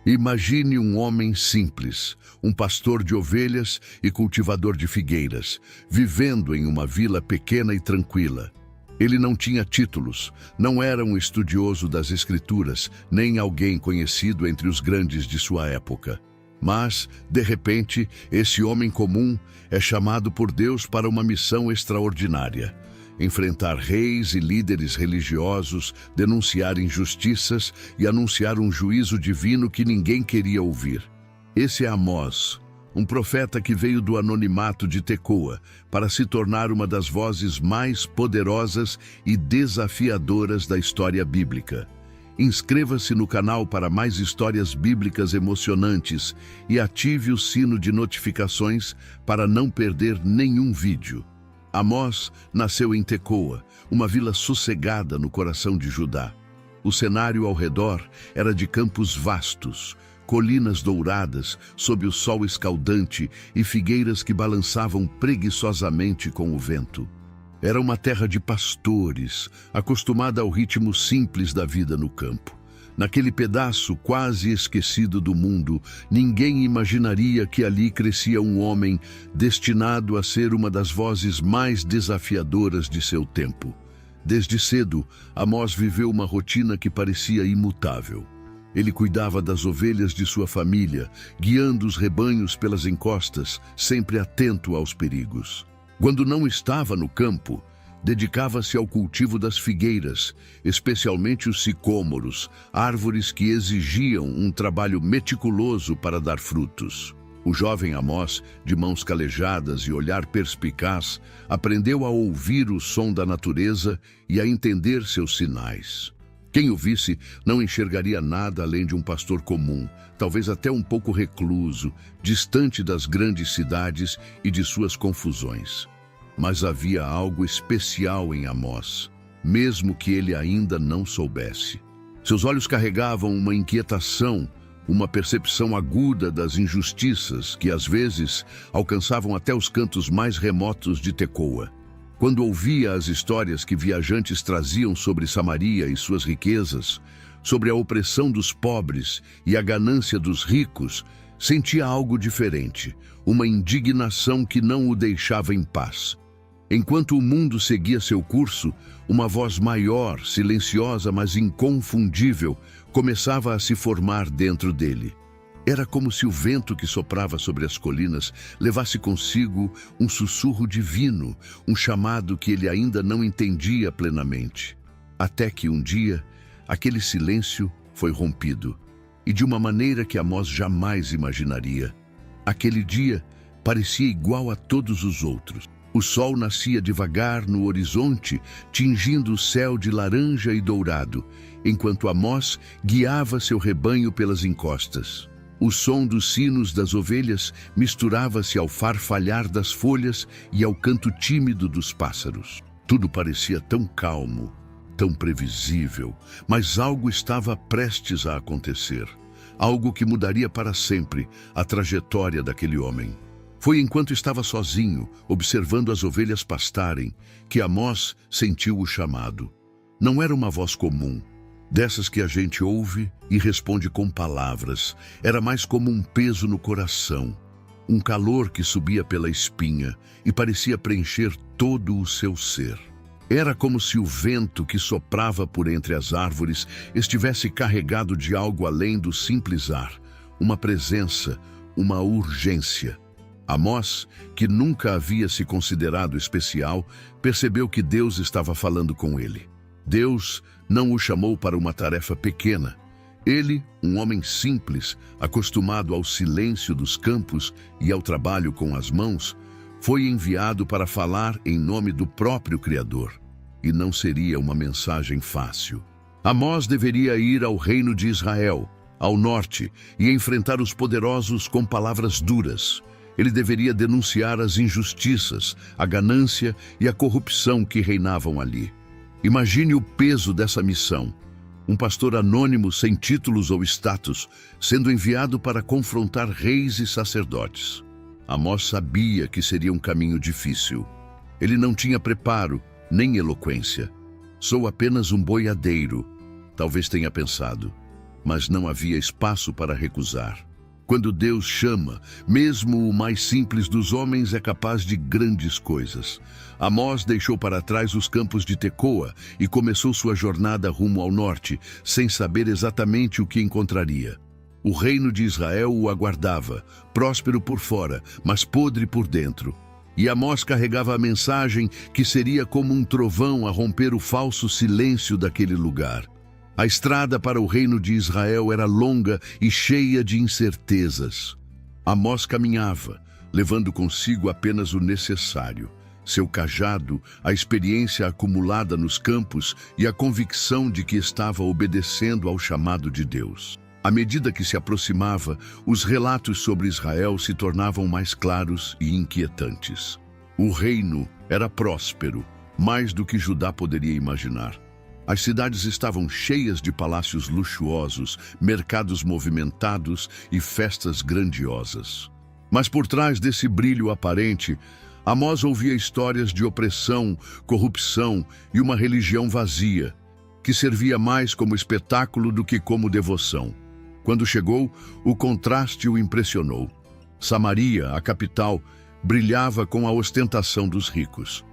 Imagine um homem simples, um pastor de ovelhas e cultivador de figueiras, vivendo em uma vila pequena e tranquila. Ele não tinha títulos, não era um estudioso das Escrituras, nem alguém conhecido entre os grandes de sua época. Mas, de repente, esse homem comum é chamado por Deus para uma missão extraordinária: enfrentar reis e líderes religiosos, denunciar injustiças e anunciar um juízo divino que ninguém queria ouvir. Esse é Amós, um profeta que veio do anonimato de Tecoa para se tornar uma das vozes mais poderosas e desafiadoras da história bíblica. Inscreva-se no canal para mais histórias bíblicas emocionantes e ative o sino de notificações para não perder nenhum vídeo. Amós nasceu em Tecoa, uma vila sossegada no coração de Judá. O cenário ao redor era de campos vastos, colinas douradas sob o sol escaldante e figueiras que balançavam preguiçosamente com o vento. Era uma terra de pastores, acostumada ao ritmo simples da vida no campo. Naquele pedaço quase esquecido do mundo, ninguém imaginaria que ali crescia um homem destinado a ser uma das vozes mais desafiadoras de seu tempo. Desde cedo, Amós viveu uma rotina que parecia imutável. Ele cuidava das ovelhas de sua família, guiando os rebanhos pelas encostas, sempre atento aos perigos. Quando não estava no campo, dedicava-se ao cultivo das figueiras, especialmente os sicômoros, árvores que exigiam um trabalho meticuloso para dar frutos. O jovem Amós, de mãos calejadas e olhar perspicaz, aprendeu a ouvir o som da natureza e a entender seus sinais. Quem o visse não enxergaria nada além de um pastor comum, talvez até um pouco recluso, distante das grandes cidades e de suas confusões. Mas havia algo especial em Amós, mesmo que ele ainda não soubesse. Seus olhos carregavam uma inquietação, uma percepção aguda das injustiças que, às vezes, alcançavam até os cantos mais remotos de Tecoa. Quando ouvia as histórias que viajantes traziam sobre Samaria e suas riquezas, sobre a opressão dos pobres e a ganância dos ricos, sentia algo diferente, uma indignação que não o deixava em paz. Enquanto o mundo seguia seu curso, uma voz maior, silenciosa, mas inconfundível, começava a se formar dentro dele. Era como se o vento que soprava sobre as colinas levasse consigo um sussurro divino, um chamado que ele ainda não entendia plenamente. Até que um dia, aquele silêncio foi rompido, e de uma maneira que Amós jamais imaginaria. Aquele dia parecia igual a todos os outros. O sol nascia devagar no horizonte, tingindo o céu de laranja e dourado, enquanto Amós guiava seu rebanho pelas encostas. O som dos sinos das ovelhas misturava-se ao farfalhar das folhas e ao canto tímido dos pássaros. Tudo parecia tão calmo, tão previsível, mas algo estava prestes a acontecer. Algo que mudaria para sempre a trajetória daquele homem. Foi enquanto estava sozinho, observando as ovelhas pastarem, que Amós sentiu o chamado. Não era uma voz comum, dessas que a gente ouve e responde com palavras. Era mais como um peso no coração, um calor que subia pela espinha e parecia preencher todo o seu ser. Era como se o vento que soprava por entre as árvores estivesse carregado de algo além do simples ar, uma presença, uma urgência. Amós, que nunca havia se considerado especial, percebeu que Deus estava falando com ele. Deus não o chamou para uma tarefa pequena. Ele, um homem simples, acostumado ao silêncio dos campos e ao trabalho com as mãos, foi enviado para falar em nome do próprio Criador. E não seria uma mensagem fácil. Amós deveria ir ao reino de Israel, ao norte, e enfrentar os poderosos com palavras duras. Ele deveria denunciar as injustiças, a ganância e a corrupção que reinavam ali. Imagine o peso dessa missão. Um pastor anônimo sem títulos ou status, sendo enviado para confrontar reis e sacerdotes. Amós sabia que seria um caminho difícil. Ele não tinha preparo, nem eloquência. Sou apenas um boiadeiro, talvez tenha pensado. mas não havia espaço para recusar. Quando Deus chama, mesmo o mais simples dos homens é capaz de grandes coisas. Amós deixou para trás os campos de Tecoa e começou sua jornada rumo ao norte, sem saber exatamente o que encontraria. O reino de Israel o aguardava, próspero por fora, mas podre por dentro. E Amós carregava a mensagem que seria como um trovão a romper o falso silêncio daquele lugar. A estrada para o reino de Israel era longa e cheia de incertezas. Amós caminhava, levando consigo apenas o necessário: seu cajado, a experiência acumulada nos campos e a convicção de que estava obedecendo ao chamado de Deus. À medida que se aproximava, os relatos sobre Israel se tornavam mais claros e inquietantes. O reino era próspero, mais do que Judá poderia imaginar. As cidades estavam cheias de palácios luxuosos, mercados movimentados e festas grandiosas. Mas por trás desse brilho aparente, Amós ouvia histórias de opressão, corrupção e uma religião vazia, que servia mais como espetáculo do que como devoção. Quando chegou, o contraste o impressionou. Samaria, a capital, brilhava com a ostentação dos ricos.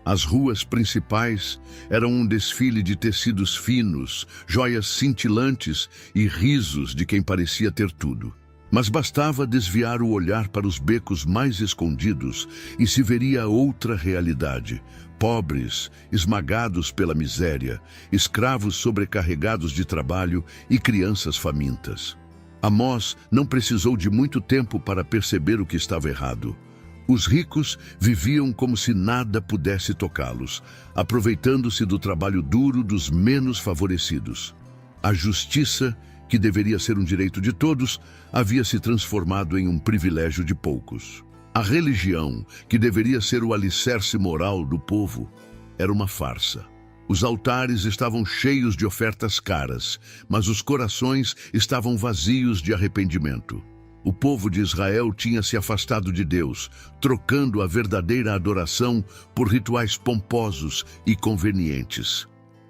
As ruas principais eram um desfile de tecidos finos, joias cintilantes e risos de quem parecia ter tudo. Mas bastava desviar o olhar para os becos mais escondidos e se veria outra realidade. Pobres, esmagados pela miséria, escravos sobrecarregados de trabalho e crianças famintas. Amós não precisou de muito tempo para perceber o que estava errado. Os ricos viviam como se nada pudesse tocá-los, aproveitando-se do trabalho duro dos menos favorecidos. A justiça, que deveria ser um direito de todos, havia se transformado em um privilégio de poucos. A religião, que deveria ser o alicerce moral do povo, era uma farsa. Os altares estavam cheios de ofertas caras, mas os corações estavam vazios de arrependimento. O povo de Israel tinha se afastado de Deus, trocando a verdadeira adoração por rituais pomposos e convenientes.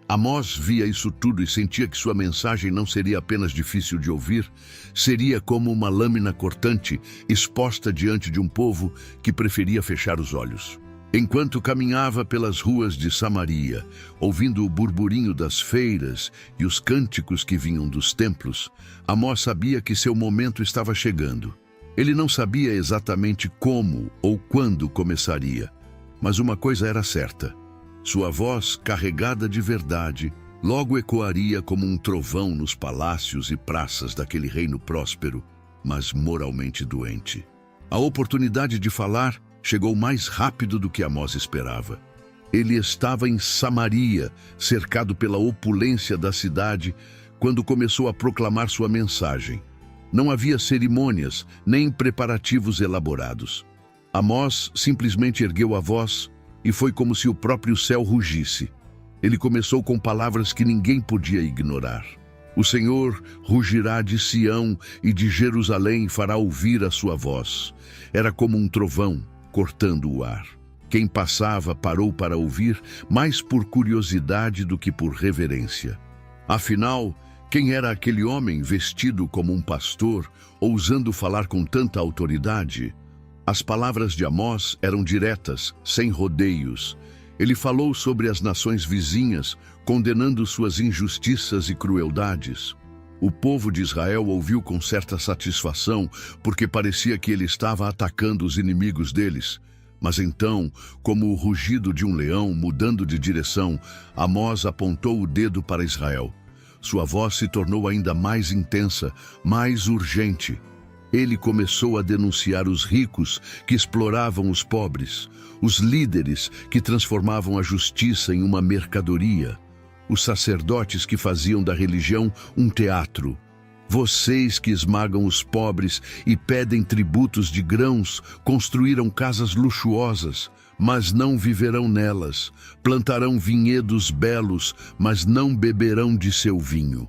Amós via isso tudo e sentia que sua mensagem não seria apenas difícil de ouvir, seria como uma lâmina cortante exposta diante de um povo que preferia fechar os olhos. Enquanto caminhava pelas ruas de Samaria, ouvindo o burburinho das feiras e os cânticos que vinham dos templos, Amós sabia que seu momento estava chegando. Ele não sabia exatamente como ou quando começaria, mas uma coisa era certa: sua voz, carregada de verdade, logo ecoaria como um trovão nos palácios e praças daquele reino próspero, mas moralmente doente. A oportunidade de falar chegou mais rápido do que Amós esperava. Ele estava em Samaria, cercado pela opulência da cidade, quando começou a proclamar sua mensagem. Não havia cerimônias, nem preparativos elaborados. Amós simplesmente ergueu a voz e foi como se o próprio céu rugisse. Ele começou com palavras que ninguém podia ignorar. O Senhor rugirá de Sião e de Jerusalém fará ouvir a sua voz. Era como um trovão cortando o ar. Quem passava parou para ouvir, mais por curiosidade do que por reverência. Afinal, quem era aquele homem vestido como um pastor, ousando falar com tanta autoridade? As palavras de Amós eram diretas, sem rodeios. Ele falou sobre as nações vizinhas, condenando suas injustiças e crueldades. O povo de Israel ouviu com certa satisfação, porque parecia que ele estava atacando os inimigos deles. Mas então, como o rugido de um leão mudando de direção, Amós apontou o dedo para Israel. Sua voz se tornou ainda mais intensa, mais urgente. Ele começou a denunciar os ricos que exploravam os pobres, os líderes que transformavam a justiça em uma mercadoria, os sacerdotes que faziam da religião um teatro. Vocês que esmagam os pobres e pedem tributos de grãos, construíram casas luxuosas, mas não viverão nelas. Plantarão vinhedos belos, mas não beberão de seu vinho.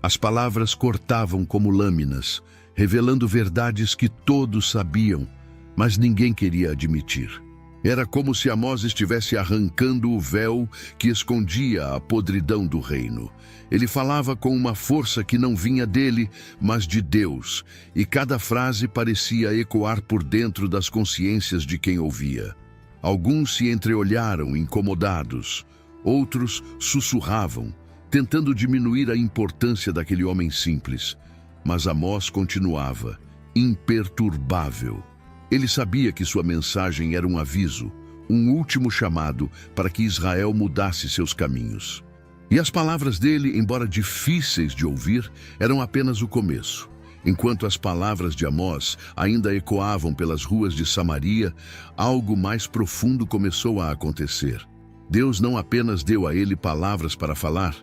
As palavras cortavam como lâminas, revelando verdades que todos sabiam, mas ninguém queria admitir. Era como se Amós estivesse arrancando o véu que escondia a podridão do reino. Ele falava com uma força que não vinha dele, mas de Deus, e cada frase parecia ecoar por dentro das consciências de quem ouvia. Alguns se entreolharam, incomodados. Outros sussurravam, tentando diminuir a importância daquele homem simples. Mas Amós continuava, imperturbável. Ele sabia que sua mensagem era um aviso, um último chamado para que Israel mudasse seus caminhos. E as palavras dele, embora difíceis de ouvir, eram apenas o começo. Enquanto as palavras de Amós ainda ecoavam pelas ruas de Samaria, algo mais profundo começou a acontecer. Deus não apenas deu a ele palavras para falar,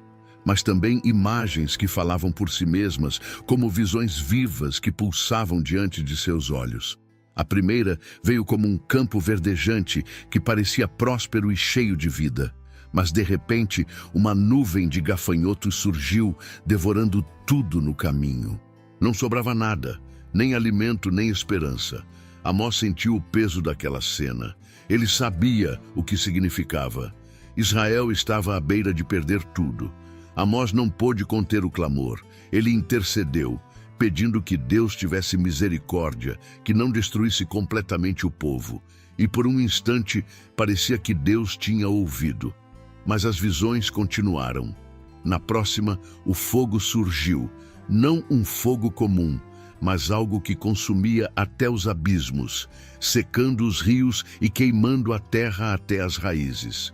mas também imagens que falavam por si mesmas, como visões vivas que pulsavam diante de seus olhos. A primeira veio como um campo verdejante que parecia próspero e cheio de vida. Mas, de repente, uma nuvem de gafanhotos surgiu, devorando tudo no caminho. Não sobrava nada, nem alimento, nem esperança. Amós sentiu o peso daquela cena. Ele sabia o que significava. Israel estava à beira de perder tudo. Amós não pôde conter o clamor. Ele intercedeu, pedindo que Deus tivesse misericórdia, que não destruísse completamente o povo. E por um instante parecia que Deus tinha ouvido. Mas as visões continuaram. Na próxima, o fogo surgiu, não um fogo comum, mas algo que consumia até os abismos, secando os rios e queimando a terra até as raízes.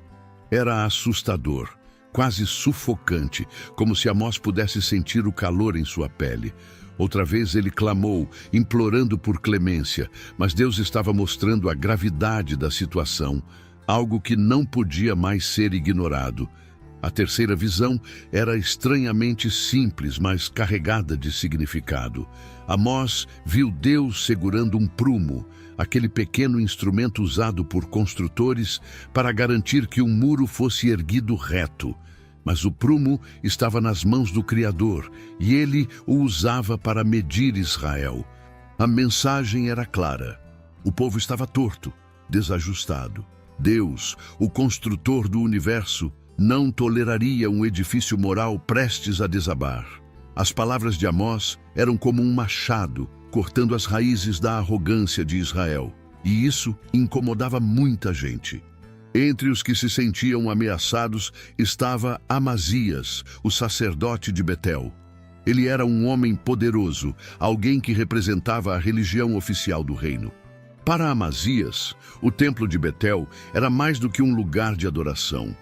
Era assustador, quase sufocante, como se Amós pudesse sentir o calor em sua pele. Outra vez ele clamou, implorando por clemência, mas Deus estava mostrando a gravidade da situação, algo que não podia mais ser ignorado. A terceira visão era estranhamente simples, mas carregada de significado. Amós viu Deus segurando um prumo, aquele pequeno instrumento usado por construtores para garantir que um muro fosse erguido reto. Mas o prumo estava nas mãos do Criador, e ele o usava para medir Israel. A mensagem era clara. O povo estava torto, desajustado. Deus, o construtor do universo, não toleraria um edifício moral prestes a desabar. As palavras de Amós eram como um machado, cortando as raízes da arrogância de Israel. E isso incomodava muita gente. Entre os que se sentiam ameaçados estava Amazias, o sacerdote de Betel. Ele era um homem poderoso, alguém que representava a religião oficial do reino. Para Amazias, o templo de Betel era mais do que um lugar de adoração.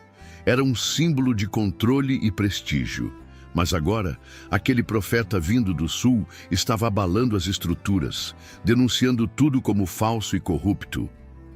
Era um símbolo de controle e prestígio. Mas agora, aquele profeta vindo do sul estava abalando as estruturas, denunciando tudo como falso e corrupto.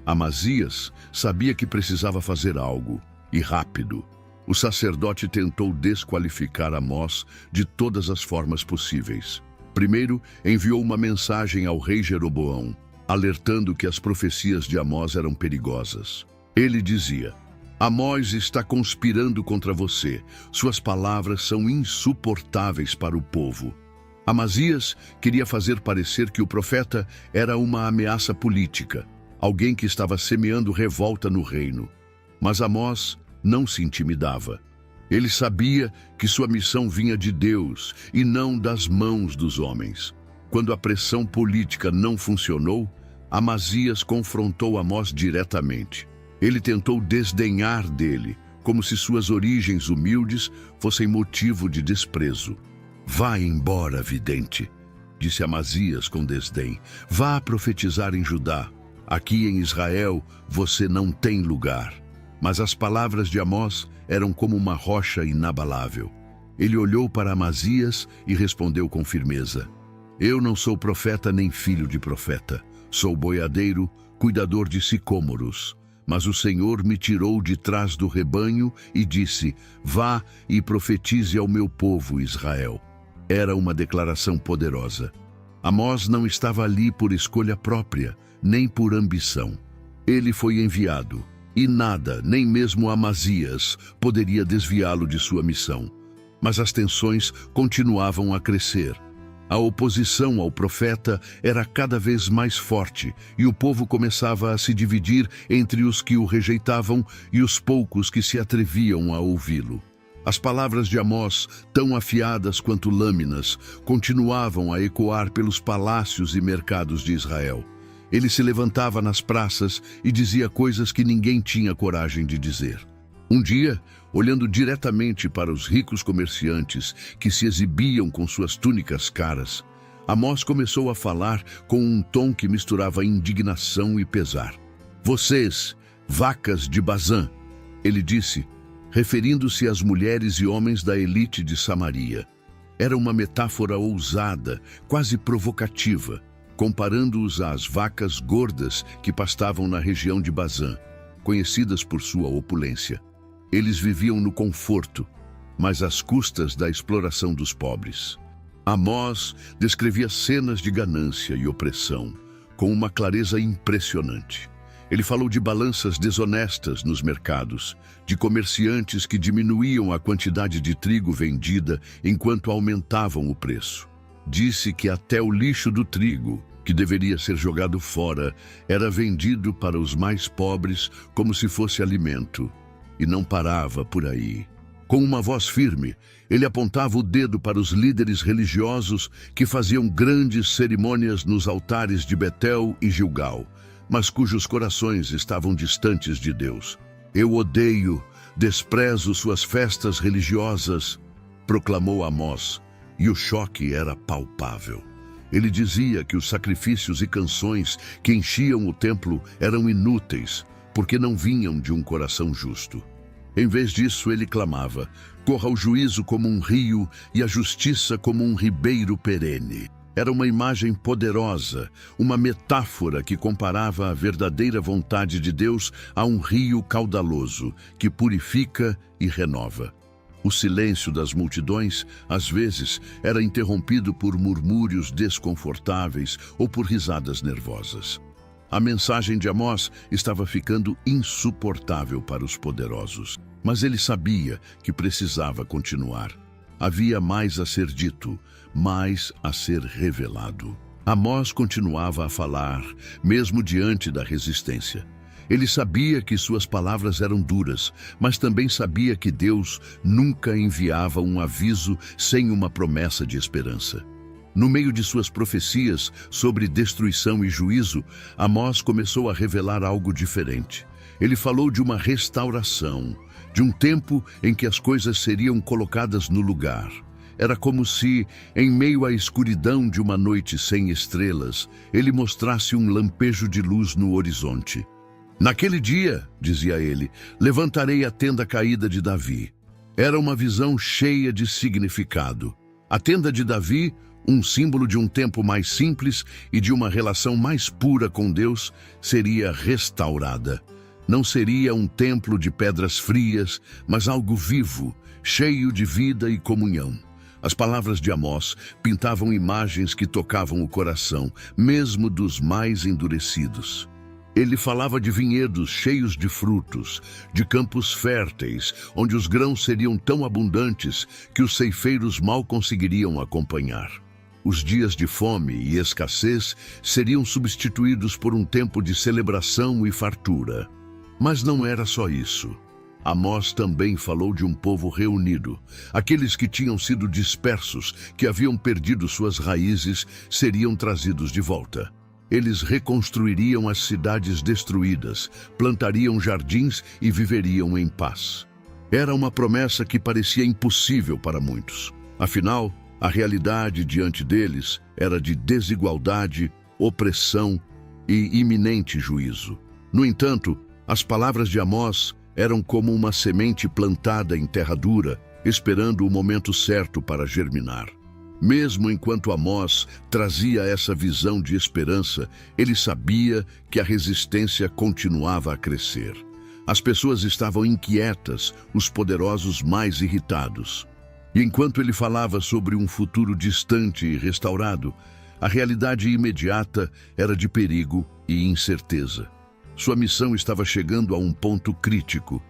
Amazias sabia que precisava fazer algo, e rápido. O sacerdote tentou desqualificar Amós de todas as formas possíveis. Primeiro, enviou uma mensagem ao rei Jeroboão, alertando que as profecias de Amós eram perigosas. Ele dizia: Amós está conspirando contra você. Suas palavras são insuportáveis para o povo. Amazias queria fazer parecer que o profeta era uma ameaça política, alguém que estava semeando revolta no reino. Mas Amós não se intimidava. Ele sabia que sua missão vinha de Deus e não das mãos dos homens. Quando a pressão política não funcionou, Amazias confrontou Amós diretamente. Ele tentou desdenhar dele, como se suas origens humildes fossem motivo de desprezo. Vá embora, vidente, disse Amazias com desdém. Vá profetizar em Judá. Aqui em Israel você não tem lugar. Mas as palavras de Amós eram como uma rocha inabalável. Ele olhou para Amazias e respondeu com firmeza: Eu não sou profeta nem filho de profeta. Sou boiadeiro, cuidador de sicômoros. Mas o Senhor me tirou de trás do rebanho e disse: Vá e profetize ao meu povo Israel. Era uma declaração poderosa. Amós não estava ali por escolha própria, nem por ambição. Ele foi enviado, e nada, nem mesmo Amazias, poderia desviá-lo de sua missão. Mas as tensões continuavam a crescer. A oposição ao profeta era cada vez mais forte e o povo começava a se dividir entre os que o rejeitavam e os poucos que se atreviam a ouvi-lo. As palavras de Amós, tão afiadas quanto lâminas, continuavam a ecoar pelos palácios e mercados de Israel. Ele se levantava nas praças e dizia coisas que ninguém tinha coragem de dizer. Um dia, olhando diretamente para os ricos comerciantes que se exibiam com suas túnicas caras, Amós começou a falar com um tom que misturava indignação e pesar. "Vocês, vacas de Bazã", ele disse, referindo-se às mulheres e homens da elite de Samaria. Era uma metáfora ousada, quase provocativa, comparando-os às vacas gordas que pastavam na região de Bazã, conhecidas por sua opulência. Eles viviam no conforto, mas às custas da exploração dos pobres. Amós descrevia cenas de ganância e opressão com uma clareza impressionante. Ele falou de balanças desonestas nos mercados, de comerciantes que diminuíam a quantidade de trigo vendida enquanto aumentavam o preço. Disse que até o lixo do trigo, que deveria ser jogado fora, era vendido para os mais pobres como se fosse alimento. E não parava por aí. Com uma voz firme, ele apontava o dedo para os líderes religiosos que faziam grandes cerimônias nos altares de Betel e Gilgal, mas cujos corações estavam distantes de Deus. "Eu odeio, desprezo suas festas religiosas", proclamou Amós, e o choque era palpável. Ele dizia que os sacrifícios e canções que enchiam o templo eram inúteis, porque não vinham de um coração justo. Em vez disso, ele clamava: "Corra o juízo como um rio e a justiça como um ribeiro perene." Era uma imagem poderosa, uma metáfora que comparava a verdadeira vontade de Deus a um rio caudaloso, que purifica e renova. O silêncio das multidões, às vezes, era interrompido por murmúrios desconfortáveis ou por risadas nervosas. A mensagem de Amós estava ficando insuportável para os poderosos, mas ele sabia que precisava continuar. Havia mais a ser dito, mais a ser revelado. Amós continuava a falar, mesmo diante da resistência. Ele sabia que suas palavras eram duras, mas também sabia que Deus nunca enviava um aviso sem uma promessa de esperança. No meio de suas profecias sobre destruição e juízo, Amós começou a revelar algo diferente. Ele falou de uma restauração, de um tempo em que as coisas seriam colocadas no lugar. Era como se, em meio à escuridão de uma noite sem estrelas, ele mostrasse um lampejo de luz no horizonte. "Naquele dia", dizia ele, "levantarei a tenda caída de Davi." Era uma visão cheia de significado. A tenda de Davi, um símbolo de um tempo mais simples e de uma relação mais pura com Deus, seria restaurada. Não seria um templo de pedras frias, mas algo vivo, cheio de vida e comunhão. As palavras de Amós pintavam imagens que tocavam o coração, mesmo dos mais endurecidos. Ele falava de vinhedos cheios de frutos, de campos férteis, onde os grãos seriam tão abundantes que os ceifeiros mal conseguiriam acompanhar. Os dias de fome e escassez seriam substituídos por um tempo de celebração e fartura. Mas não era só isso. Amós também falou de um povo reunido. Aqueles que tinham sido dispersos, que haviam perdido suas raízes, seriam trazidos de volta. Eles reconstruiriam as cidades destruídas, plantariam jardins e viveriam em paz. Era uma promessa que parecia impossível para muitos. Afinal, a realidade diante deles era de desigualdade, opressão e iminente juízo. No entanto, as palavras de Amós eram como uma semente plantada em terra dura, esperando o momento certo para germinar. Mesmo enquanto Amós trazia essa visão de esperança, ele sabia que a resistência continuava a crescer. As pessoas estavam inquietas, os poderosos mais irritados. E enquanto ele falava sobre um futuro distante e restaurado, a realidade imediata era de perigo e incerteza. Sua missão estava chegando a um ponto crítico,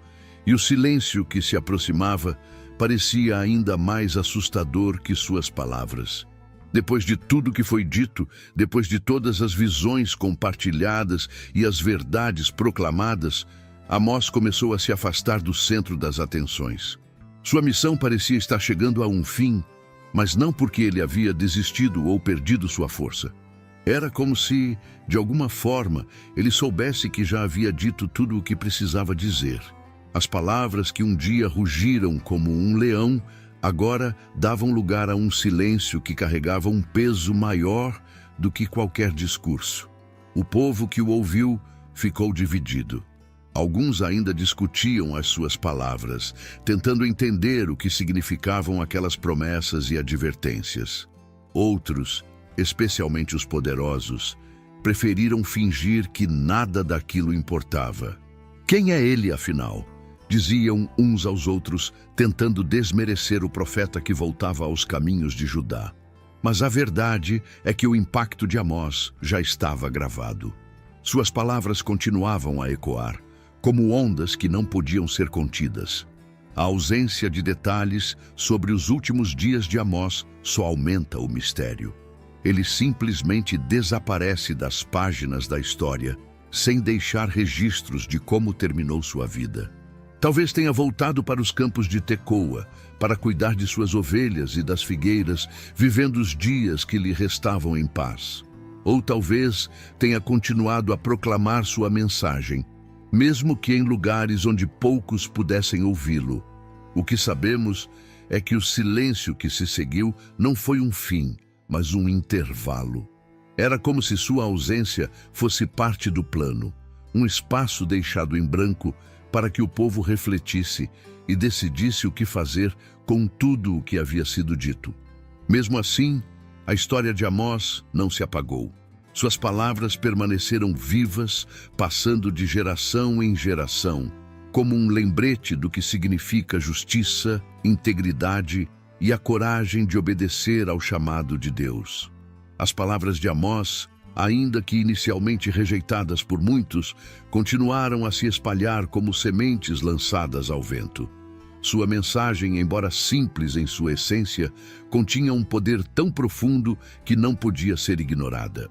e o silêncio que se aproximava parecia ainda mais assustador que suas palavras. Depois de tudo que foi dito, depois de todas as visões compartilhadas e as verdades proclamadas, Amós começou a se afastar do centro das atenções. Sua missão parecia estar chegando a um fim, mas não porque ele havia desistido ou perdido sua força. Era como se, de alguma forma, ele soubesse que já havia dito tudo o que precisava dizer. As palavras que um dia rugiram como um leão, agora davam lugar a um silêncio que carregava um peso maior do que qualquer discurso. O povo que o ouviu ficou dividido. Alguns ainda discutiam as suas palavras, tentando entender o que significavam aquelas promessas e advertências. Outros, especialmente os poderosos, preferiram fingir que nada daquilo importava. Quem é ele, afinal? Diziam uns aos outros, tentando desmerecer o profeta que voltava aos caminhos de Judá. Mas a verdade é que o impacto de Amós já estava gravado. Suas palavras continuavam a ecoar, como ondas que não podiam ser contidas. A ausência de detalhes sobre os últimos dias de Amós só aumenta o mistério. Ele simplesmente desaparece das páginas da história, sem deixar registros de como terminou sua vida. Talvez tenha voltado para os campos de Tecoa, para cuidar de suas ovelhas e das figueiras, vivendo os dias que lhe restavam em paz. Ou talvez tenha continuado a proclamar sua mensagem, mesmo que em lugares onde poucos pudessem ouvi-lo. O que sabemos é que o silêncio que se seguiu não foi um fim, mas um intervalo. Era como se sua ausência fosse parte do plano, um espaço deixado em branco para que o povo refletisse e decidisse o que fazer com tudo o que havia sido dito. Mesmo assim, a história de Amós não se apagou. Suas palavras permaneceram vivas, passando de geração em geração, como um lembrete do que significa justiça, integridade e a coragem de obedecer ao chamado de Deus. As palavras de Amós, ainda que inicialmente rejeitadas por muitos, continuaram a se espalhar como sementes lançadas ao vento. Sua mensagem, embora simples em sua essência, continha um poder tão profundo que não podia ser ignorada.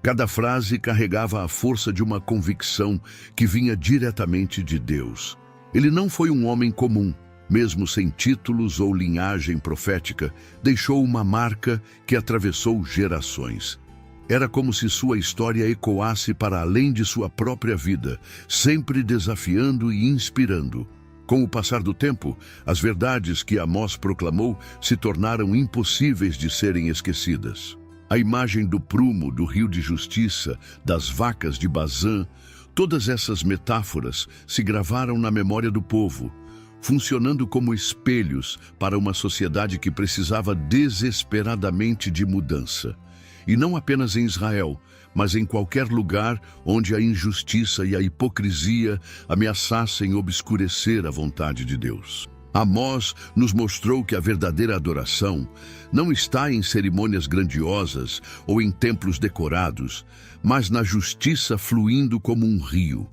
Cada frase carregava a força de uma convicção que vinha diretamente de Deus. Ele não foi um homem comum. Mesmo sem títulos ou linhagem profética, deixou uma marca que atravessou gerações. Era como se sua história ecoasse para além de sua própria vida, sempre desafiando e inspirando. Com o passar do tempo, as verdades que Amós proclamou se tornaram impossíveis de serem esquecidas. A imagem do prumo, do rio de justiça, das vacas de Bazã, todas essas metáforas se gravaram na memória do povo, funcionando como espelhos para uma sociedade que precisava desesperadamente de mudança. E não apenas em Israel, mas em qualquer lugar onde a injustiça e a hipocrisia ameaçassem obscurecer a vontade de Deus. Amós nos mostrou que a verdadeira adoração não está em cerimônias grandiosas ou em templos decorados, mas na justiça fluindo como um rio,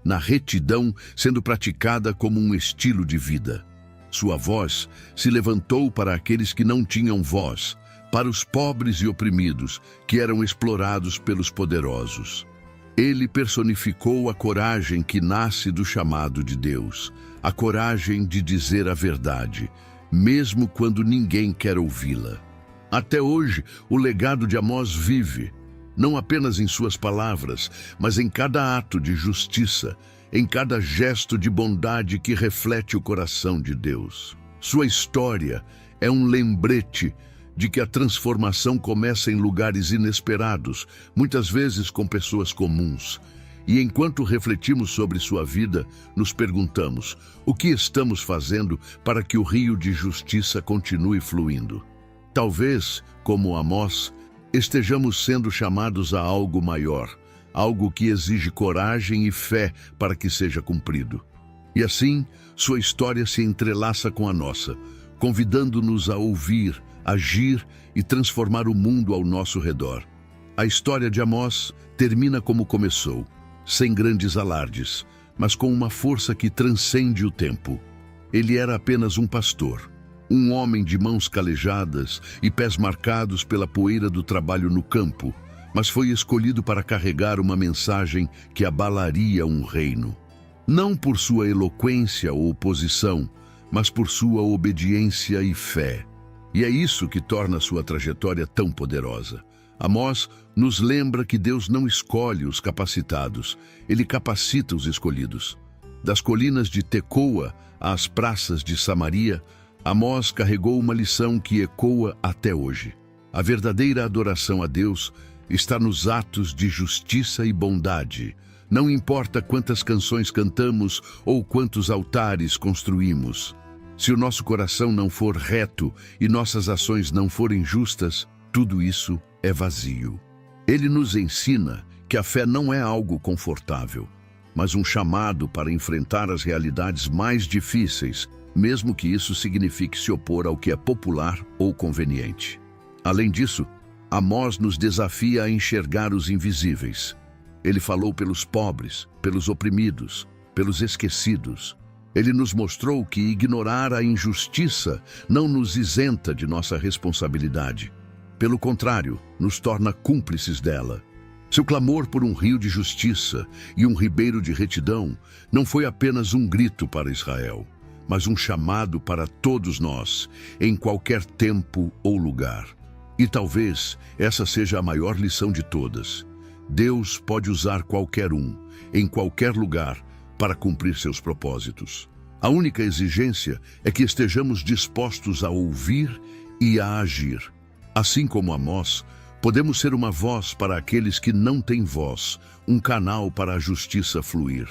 na retidão sendo praticada como um estilo de vida. Sua voz se levantou para aqueles que não tinham voz, para os pobres e oprimidos, que eram explorados pelos poderosos. Ele personificou a coragem que nasce do chamado de Deus, a coragem de dizer a verdade, mesmo quando ninguém quer ouvi-la. Até hoje, o legado de Amós vive, não apenas em suas palavras, mas em cada ato de justiça, em cada gesto de bondade que reflete o coração de Deus. Sua história é um lembrete de que a transformação começa em lugares inesperados, muitas vezes com pessoas comuns. E enquanto refletimos sobre sua vida, nos perguntamos: o que estamos fazendo para que o rio de justiça continue fluindo? Talvez, como Amós, estejamos sendo chamados a algo maior, algo que exige coragem e fé para que seja cumprido. E assim, sua história se entrelaça com a nossa, convidando-nos a ouvir, agir e transformar o mundo ao nosso redor. A história de Amós termina como começou, sem grandes alardes, mas com uma força que transcende o tempo. Ele era apenas um pastor, um homem de mãos calejadas e pés marcados pela poeira do trabalho no campo, mas foi escolhido para carregar uma mensagem que abalaria um reino. Não por sua eloquência ou posição, mas por sua obediência e fé. E é isso que torna sua trajetória tão poderosa. Amós nos lembra que Deus não escolhe os capacitados, Ele capacita os escolhidos. Das colinas de Tecoa às praças de Samaria, Amós carregou uma lição que ecoa até hoje. A verdadeira adoração a Deus está nos atos de justiça e bondade. Não importa quantas canções cantamos ou quantos altares construímos. Se o nosso coração não for reto e nossas ações não forem justas, tudo isso é vazio. Ele nos ensina que a fé não é algo confortável, mas um chamado para enfrentar as realidades mais difíceis, mesmo que isso signifique se opor ao que é popular ou conveniente. Além disso, Amós nos desafia a enxergar os invisíveis. Ele falou pelos pobres, pelos oprimidos, pelos esquecidos. Ele nos mostrou que ignorar a injustiça não nos isenta de nossa responsabilidade. Pelo contrário, nos torna cúmplices dela. Seu clamor por um rio de justiça e um ribeiro de retidão não foi apenas um grito para Israel, mas um chamado para todos nós, em qualquer tempo ou lugar. E talvez essa seja a maior lição de todas. Deus pode usar qualquer um, em qualquer lugar, para cumprir seus propósitos. A única exigência é que estejamos dispostos a ouvir e a agir. Assim como Amós, podemos ser uma voz para aqueles que não têm voz, um canal para a justiça fluir.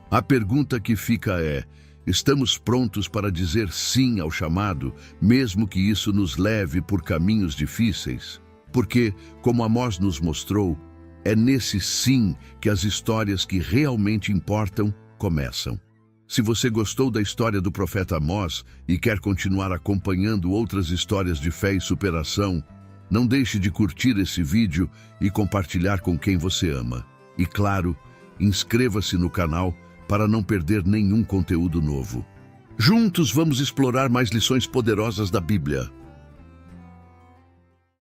A pergunta que fica é: estamos prontos para dizer sim ao chamado, mesmo que isso nos leve por caminhos difíceis? Porque, como Amós nos mostrou, é nesse sim que as histórias que realmente importam começam. Se você gostou da história do profeta Amós e quer continuar acompanhando outras histórias de fé e superação, não deixe de curtir esse vídeo e compartilhar com quem você ama. E claro, inscreva-se no canal para não perder nenhum conteúdo novo. Juntos vamos explorar mais lições poderosas da Bíblia.